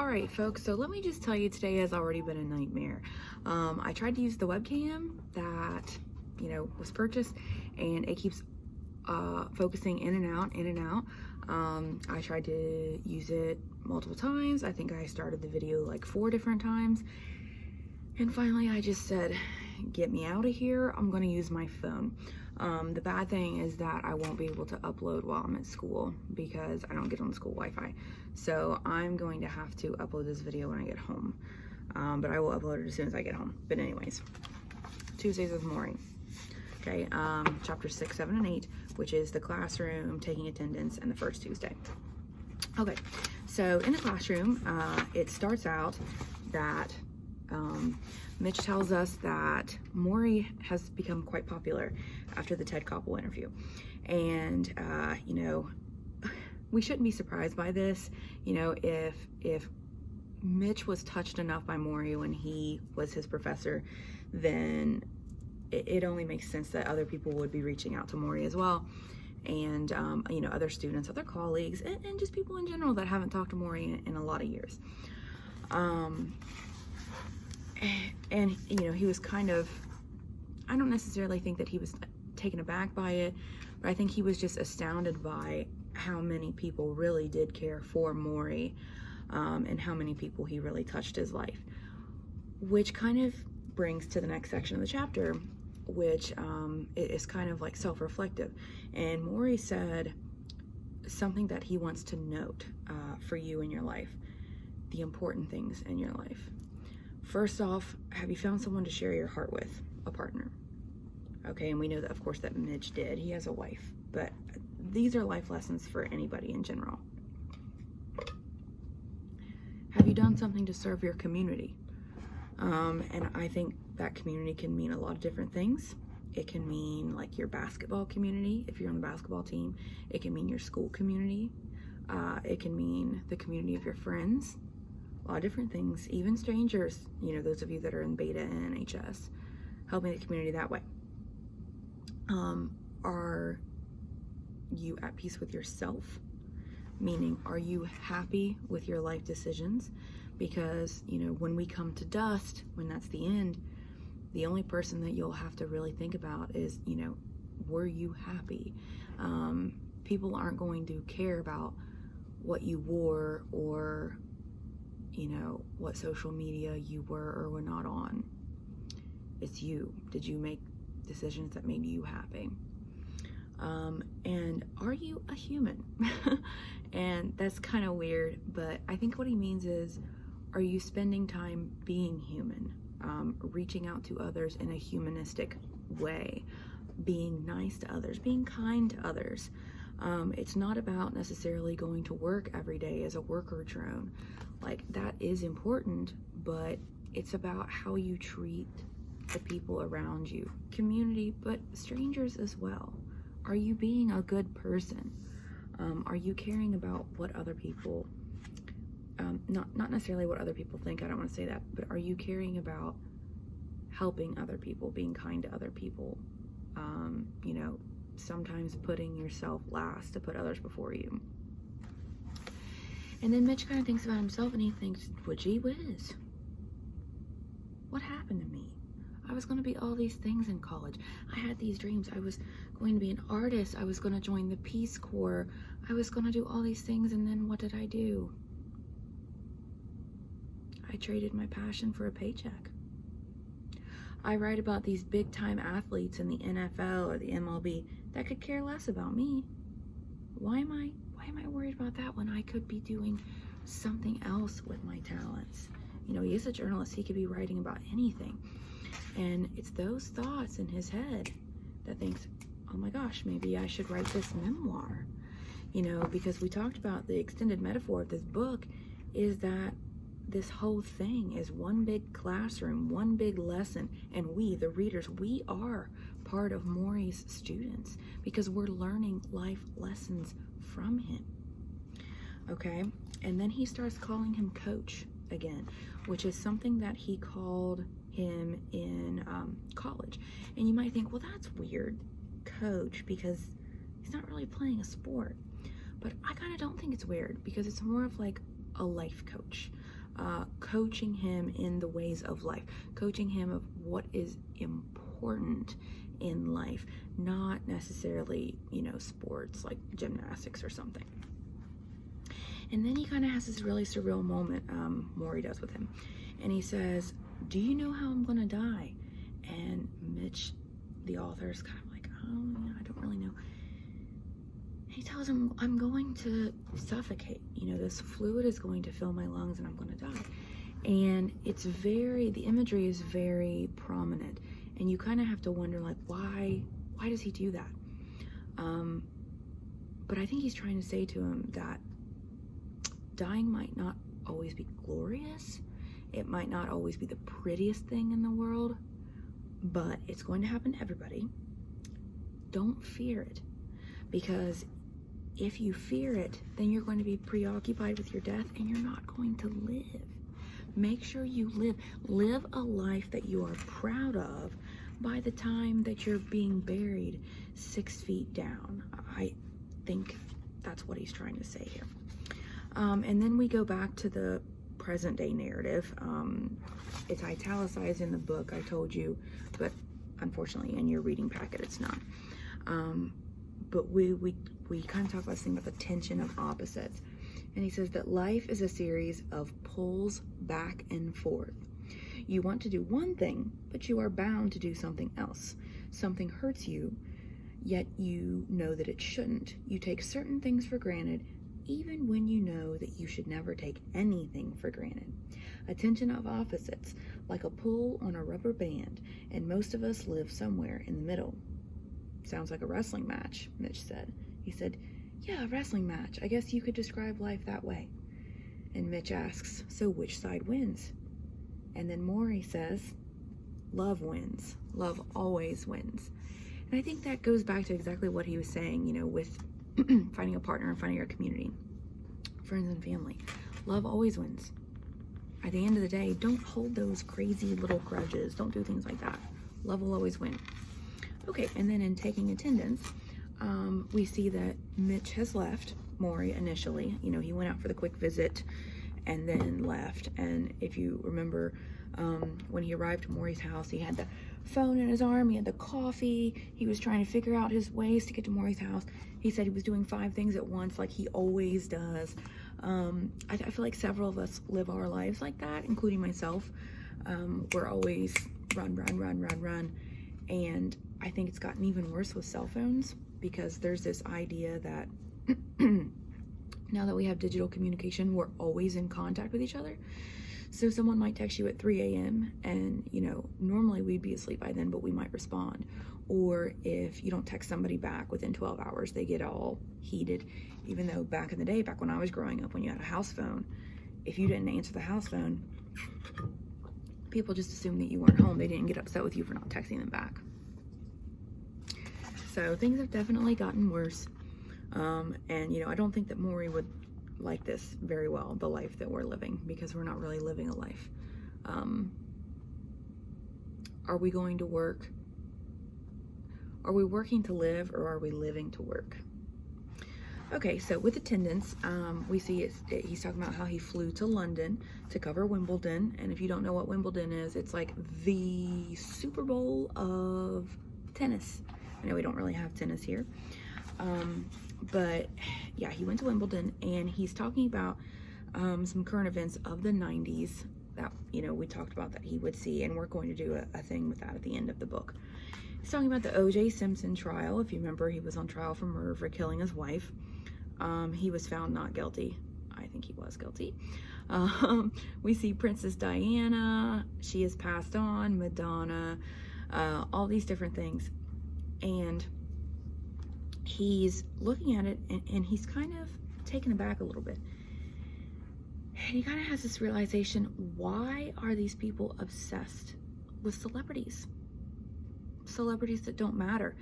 Alright folks, so let me just tell you, today has already been a nightmare. I tried to use the webcam that, was purchased, and it keeps focusing in and out. I tried to use it multiple times. I think I started the video like 4 different times. And finally I just said, get me out of here. I'm going to use my phone. The bad thing is that I won't be able to upload while I'm at school because I don't get on the school Wi-Fi. So I'm going to have to upload this video when I get home. But I will upload it as soon as I get home. But anyways, Tuesdays with Morrie. Okay, chapter 6, 7, and 8, which is the classroom, taking attendance, and the first Tuesday. Okay, so in the classroom, it starts out that Mitch tells us that Morrie has become quite popular after the Ted Koppel interview. And, we shouldn't be surprised by this. If Mitch was touched enough by Morrie when he was his professor, then it only makes sense that other people would be reaching out to Morrie as well. And, other students, other colleagues, and just people in general that haven't talked to Morrie in a lot of years. And he was kind of, I don't necessarily think that he was taken aback by it, but I think he was just astounded by how many people really did care for Morrie, and how many people he really touched his life. Which kind of brings to the next section of the chapter, which is kind of like self-reflective. And Morrie said something that he wants to note for you in your life, the important things in your life. First off, have you found someone to share your heart with? A partner. Okay, and we know that, of course, that Mitch did. He has a wife. But these are life lessons for anybody in general. Have you done something to serve your community? And I think that community can mean a lot of different things. It can mean like your basketball community, if you're on the basketball team. It can mean your school community. It can mean the community of your friends. A lot of different things, even strangers, those of you that are in beta and NHS, helping the community that way. Are you at peace with yourself? Meaning, are you happy with your life decisions? Because, when we come to dust, when that's the end, the only person that you'll have to really think about is, were you happy? People aren't going to care about what you wore or what social media you were or were not on. It's you. Did you make decisions that made you happy? And are you a human? And that's kind of weird, but I think what he means is, are you spending time being human? Reaching out to others in a humanistic way, being nice to others, being kind to others. It's not about necessarily going to work every day as a worker drone. Like, that is important, but it's about how you treat the people around you, community, but strangers as well. Are you being a good person? Are you caring about what other people, not necessarily what other people think, I don't want to say that, but are you caring about helping other people, being kind to other people? Sometimes putting yourself last to put others before you. And then Mitch kind of thinks about himself and he thinks, well, gee whiz, what happened to me? I was going to be all these things in college. I had these dreams. I was going to be an artist. I was going to join the Peace Corps. I was going to do all these things, and then what did I do? I traded my passion for a paycheck. I write about these big-time athletes in the NFL or the MLB that could care less about me. Why am I worried about that when I could be doing something else with my talents? He is a journalist. He could be writing about anything. And it's those thoughts in his head that thinks, oh my gosh, maybe I should write this memoir. Because we talked about the extended metaphor of this book is that this whole thing is one big classroom, one big lesson, and we, the readers, we are part of Morrie's students because we're learning life lessons from him. Okay, and then he starts calling him coach again, which is something that he called him in college. And you might think, well, that's weird, coach, because he's not really playing a sport. But I kind of don't think it's weird because it's more of like a life coach. coaching him in the ways of life, coaching him of what is important in life, not necessarily, sports like gymnastics or something. And then he kind of has this really surreal moment, Morrie does with him. And he says, "Do you know how I'm going to die?" And Mitch, the author, is kind of like, "Oh, yeah, I don't really know." He tells him, "I'm going to suffocate. This fluid is going to fill my lungs and I'm going to die." And the imagery is very prominent. And you kind of have to wonder, like, why does he do that? But I think he's trying to say to him that dying might not always be glorious. It might not always be the prettiest thing in the world, but it's going to happen to everybody. Don't fear it, because if you fear it, then you're going to be preoccupied with your death and you're not going to live. Make sure you live a life that you are proud of by the time that you're being buried 6 feet down. I think that's what he's trying to say here. And then we go back to the present day narrative. It's italicized in the book, I told you, but unfortunately in your reading packet it's not. But we kind of talk about this thing about the tension of opposites. And he says that life is a series of pulls back and forth. You want to do one thing, but you are bound to do something else. Something hurts you, yet you know that it shouldn't. You take certain things for granted, even when you know that you should never take anything for granted. A tension of opposites, like a pull on a rubber band, and most of us live somewhere in the middle. Sounds like a wrestling match, Mitch said. He said, "Yeah, a wrestling match. I guess you could describe life that way." And Mitch asks, "So which side wins?" And then Morrie says, "Love wins. Love always wins." And I think that goes back to exactly what he was saying, with finding a partner and finding your community, friends and family. Love always wins. At the end of the day, don't hold those crazy little grudges. Don't do things like that. Love will always win. Okay, and then in taking attendance, we see that Mitch has left Morrie initially. He went out for the quick visit and then left. And if you remember, when he arrived at Morrie's house, he had the phone in his arm, he had the coffee, he was trying to figure out his ways to get to Morrie's house. He said he was doing 5 things at once, like he always does. I feel like several of us live our lives like that, including myself. We're always run. And I think it's gotten even worse with cell phones, because there's this idea that now that we have digital communication, we're always in contact with each other. So someone might text you at 3 a.m. and, normally we'd be asleep by then, but we might respond. Or if you don't text somebody back within 12 hours, they get all heated. Even though back in the day, back when I was growing up, when you had a house phone, if you didn't answer the house phone, people just assumed that you weren't home. They didn't get upset with you for not texting them back. So things have definitely gotten worse. And, I don't think that Morrie would like this very well, the life that we're living, because we're not really living a life. Are we going to work? Are we working to live, or are we living to work? Okay, so with attendance, we see he's talking about how he flew to London to cover Wimbledon. And if you don't know what Wimbledon is, it's like the Super Bowl of tennis. I know we don't really have tennis here. But yeah, he went to Wimbledon, and he's talking about some current events of the 90s that, we talked about that he would see, and we're going to do a thing with that at the end of the book. He's talking about the Oj Simpson Trial. If you remember, he was on trial for murder for killing his wife. He was found not guilty. I think he was guilty. We see Princess Diana. She has passed on. Madonna. All these different things. And he's looking at it, and he's kind of taken aback a little bit. And he kind of has this realization, why are these people obsessed with celebrities? Celebrities that don't matter.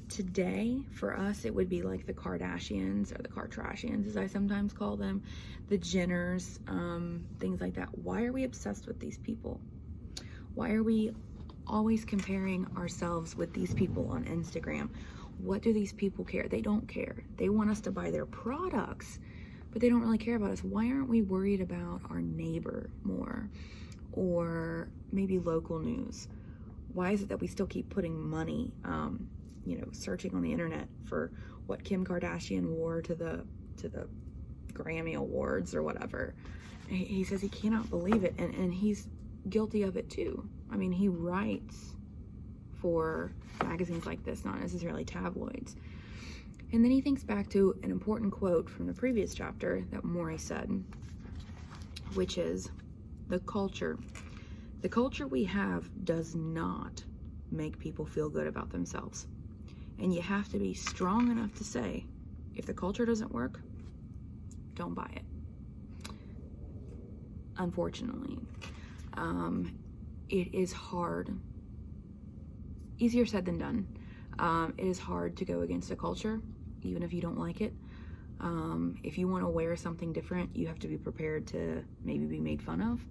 Today, for us, it would be like the Kardashians, or the Kardashians, as I sometimes call them, the Jenners, things like that. Why are we obsessed with these people? Why are we always comparing ourselves with these people on Instagram? What do these people care? They don't care. They want us to buy their products, but they don't really care about us. Why aren't we worried about our neighbor more, or maybe local news? Why is it that we still keep putting money, searching on the internet for what Kim Kardashian wore to the Grammy Awards or whatever? He says he cannot believe it, and he's guilty of it too. I mean, he writes for magazines like this, not necessarily tabloids. And then he thinks back to an important quote from the previous chapter that Morrie said, which is, the culture we have does not make people feel good about themselves. And you have to be strong enough to say, if the culture doesn't work, don't buy it. Unfortunately, it is hard. Easier said than done. It is hard to go against a culture, even if you don't like it. If you want to wear something different, you have to be prepared to maybe be made fun of.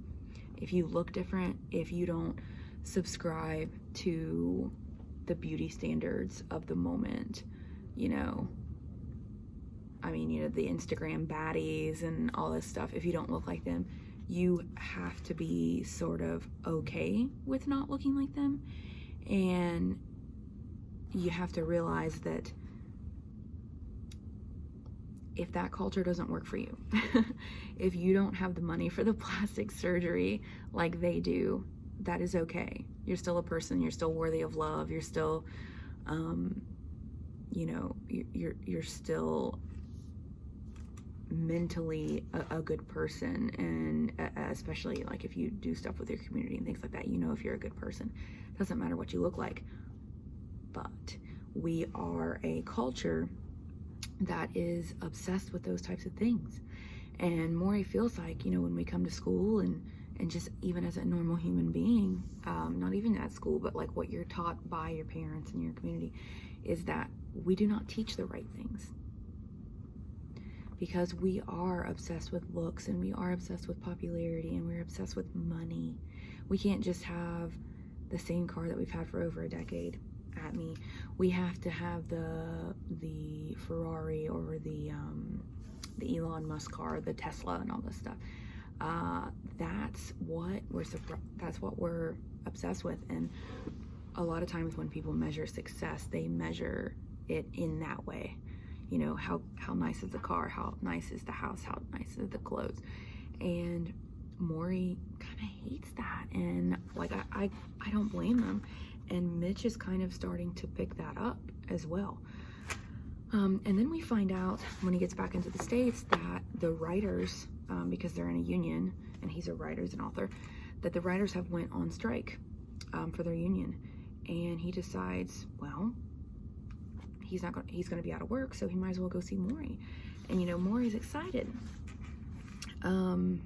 If you look different, if you don't subscribe to the beauty standards of the moment, the Instagram baddies and all this stuff, if you don't look like them, you have to be sort of okay with not looking like them. And you have to realize that if that culture doesn't work for you, if you don't have the money for the plastic surgery like they do, that is okay. You're still a person. You're still worthy of love. You're still, you're still mentally a good person. And especially like if you do stuff with your community and things like that, if you're a good person. It doesn't matter what you look like. But we are a culture that is obsessed with those types of things. And Morrie feels like, when we come to school and just even as a normal human being, not even at school, but like what you're taught by your parents and your community, is that we do not teach the right things. Because we are obsessed with looks, and we are obsessed with popularity, and we're obsessed with money. We can't just have the same car that we've had for over a decade. At me, we have to have the Ferrari or the Elon Musk car, the Tesla, and all this stuff. That's what we're obsessed with. And a lot of times when people measure success, they measure it in that way. How nice is the car, how nice is the house, how nice is the clothes. And Morrie kind of hates that, and like I don't blame them. And Mitch is kind of starting to pick that up as well. And then we find out when he gets back into the States that the writers, because they're in a union, and he's a writer, he's an author, that the writers have went on strike for their union. And he decides, well, he's going to be out of work, so he might as well go see Morrie. And Morrie's excited. And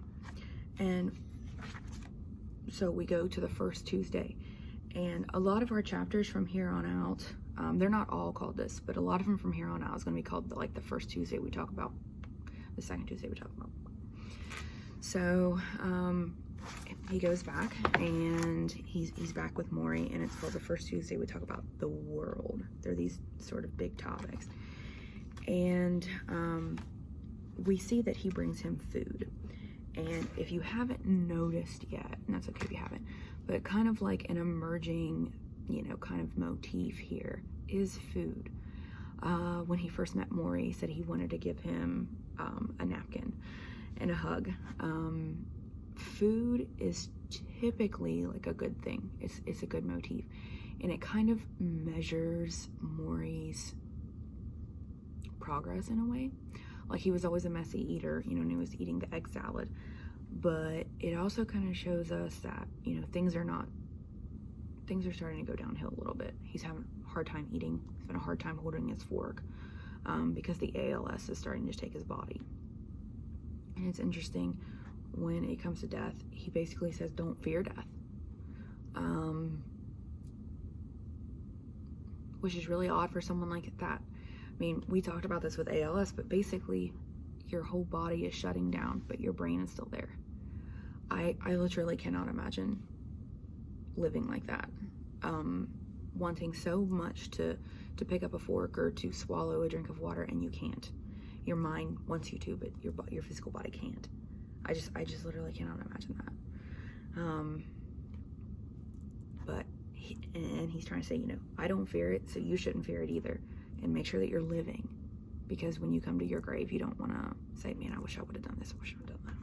so we go to the first Tuesday. And a lot of our chapters from here on out, they're not all called this, but a lot of them from here on out is going to be called the first Tuesday we talk about, the second Tuesday we talk about. So he goes back, and he's back with Morrie, and it's called the first Tuesday we talk about the world. They're these sort of big topics. And we see that he brings him food. And if you haven't noticed yet, and that's okay if you haven't, but kind of like an emerging, kind of motif here is food. When he first met Morrie, he said he wanted to give him a napkin and a hug. Food is typically like a good thing. It's a good motif. And it kind of measures Morrie's progress in a way. Like, he was always a messy eater, and he was eating the egg salad. But it also kind of shows us that, things are starting to go downhill a little bit. He's having a hard time eating. He's having a hard time holding his fork because the ALS is starting to take his body. And it's interesting, when it comes to death, he basically says, don't fear death. Which is really odd for someone like that. I mean, we talked about this with ALS, but basically your whole body is shutting down, but your brain is still there. I literally cannot imagine living like that. Wanting so much to pick up a fork or to swallow a drink of water, and you can't. your mind wants you to, but your physical body can't. I just literally cannot imagine that. But he's trying to say, you know, I don't fear it, so you shouldn't fear it either. And make sure that you're living, because when you come to your grave, you don't want to say, man, I wish I would have done this, I wish I would have done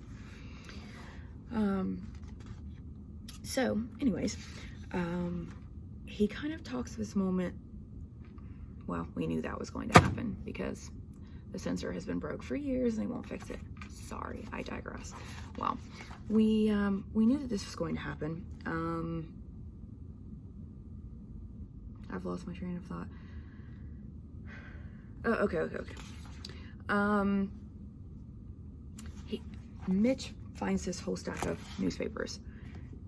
that. So anyways, he kind of talks this moment. Well, we knew that was going to happen because the censor has been broke for years and they won't fix it. Sorry, I digress. Well, we knew that this was going to happen. I've lost my train of thought. Oh, okay. Mitch finds this whole stack of newspapers,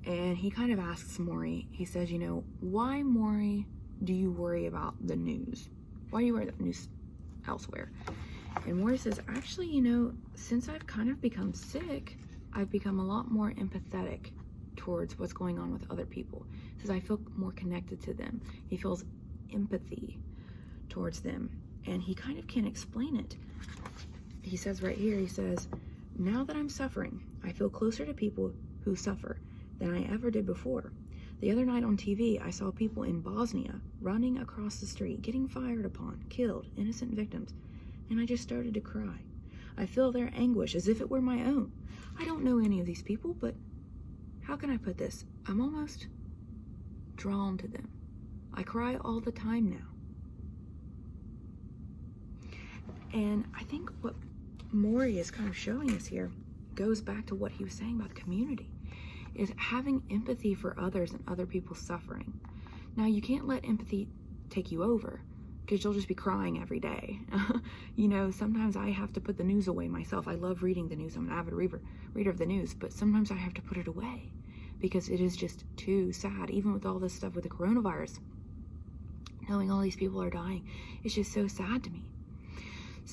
and he kind of asks Morrie, he says, you know, why, Morrie, do you worry about the news? Why do you worry about the news elsewhere? And Morrie says, actually, you know, since I've kind of become sick, I've become a lot more empathetic towards what's going on with other people. He says, I feel more connected to them. He feels empathy towards them, and he kind of can't explain it. He says right here, he says, now that I'm suffering, I feel closer to people who suffer than I ever did before. The other night on TV, I saw people in Bosnia running across the street, getting fired upon, killed, innocent victims, and I just started to cry. I feel their anguish as if it were my own. I don't know any of these people, but how can I put this? I'm almost drawn to them. I cry all the time now. And I think what Morrie is kind of showing us here goes back to what he was saying about community, is having empathy for others and other people's suffering. Now, you can't let empathy take you over, because you'll just be crying every day. You know, sometimes I have to put the news away myself. I love reading the news. I'm an avid reader of the news, but sometimes I have to put it away because it is just too sad. Even with all this stuff with the coronavirus, knowing all these people are dying, it's just so sad to me.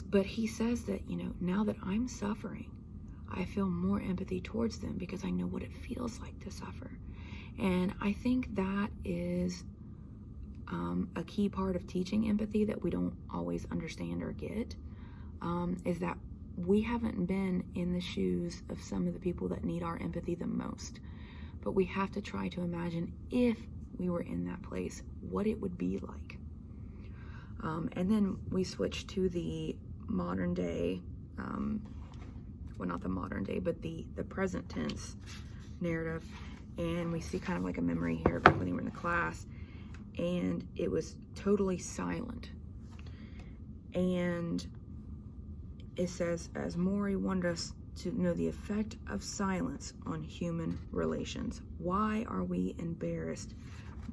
But he says that, you know, now that I'm suffering, I feel more empathy towards them because I know what it feels like to suffer. And I think that is a key part of teaching empathy that we don't always understand or get, is that we haven't been in the shoes of some of the people that need our empathy the most. But we have to try to imagine, if we were in that place, what it would be like. And then we switch to the modern day, well, not the modern day, but the present tense narrative. And we see kind of like a memory here back when they were in the class, and it was totally silent. And it says, as Morrie wanted us to know the effect of silence on human relations. Why are we embarrassed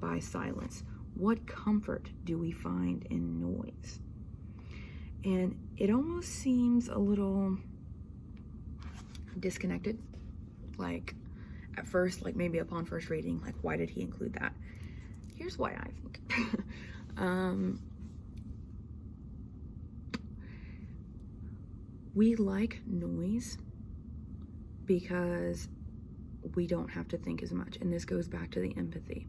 by silence? What comfort do we find in noise? And it almost seems a little disconnected. Like at first, like maybe upon first reading, like why did he include that? Here's why I think. We like noise because we don't have to think as much. And this goes back to the empathy.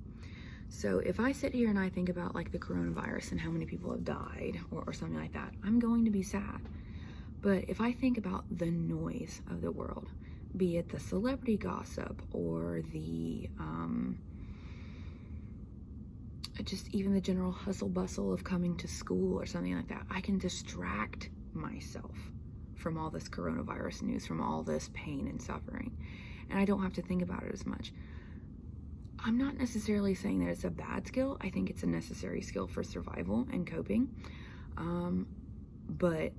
So if I sit here and I think about like the coronavirus and how many people have died or something like that, I'm going to be sad. But if I think about the noise of the world, be it the celebrity gossip or the just even the general hustle bustle of coming to school or something like that, I can distract myself from all this coronavirus news, from all this pain and suffering, and I don't have to think about it as much. I'm not necessarily saying that it's a bad skill. I think it's a necessary skill for survival and coping, but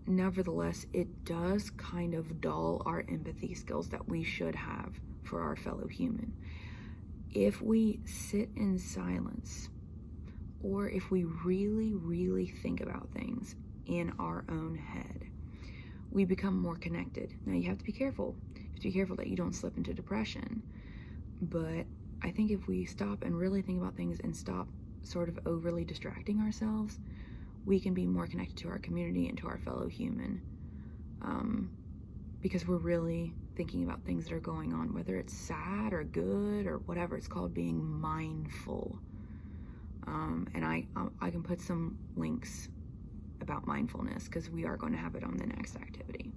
nevertheless, it does kind of dull our empathy skills that we should have for our fellow human. If we sit in silence, or if we really, really think about things in our own head, we become more connected. Now, you have to be careful. You have to be careful that you don't slip into depression. But I think if we stop and really think about things and stop sort of overly distracting ourselves, we can be more connected to our community and to our fellow human, because we're really thinking about things that are going on, whether it's sad or good or whatever. It's called being mindful. And I can put some links about mindfulness, because we are going to have it on the next activity.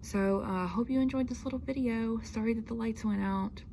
So hope you enjoyed this little video. Sorry that the lights went out.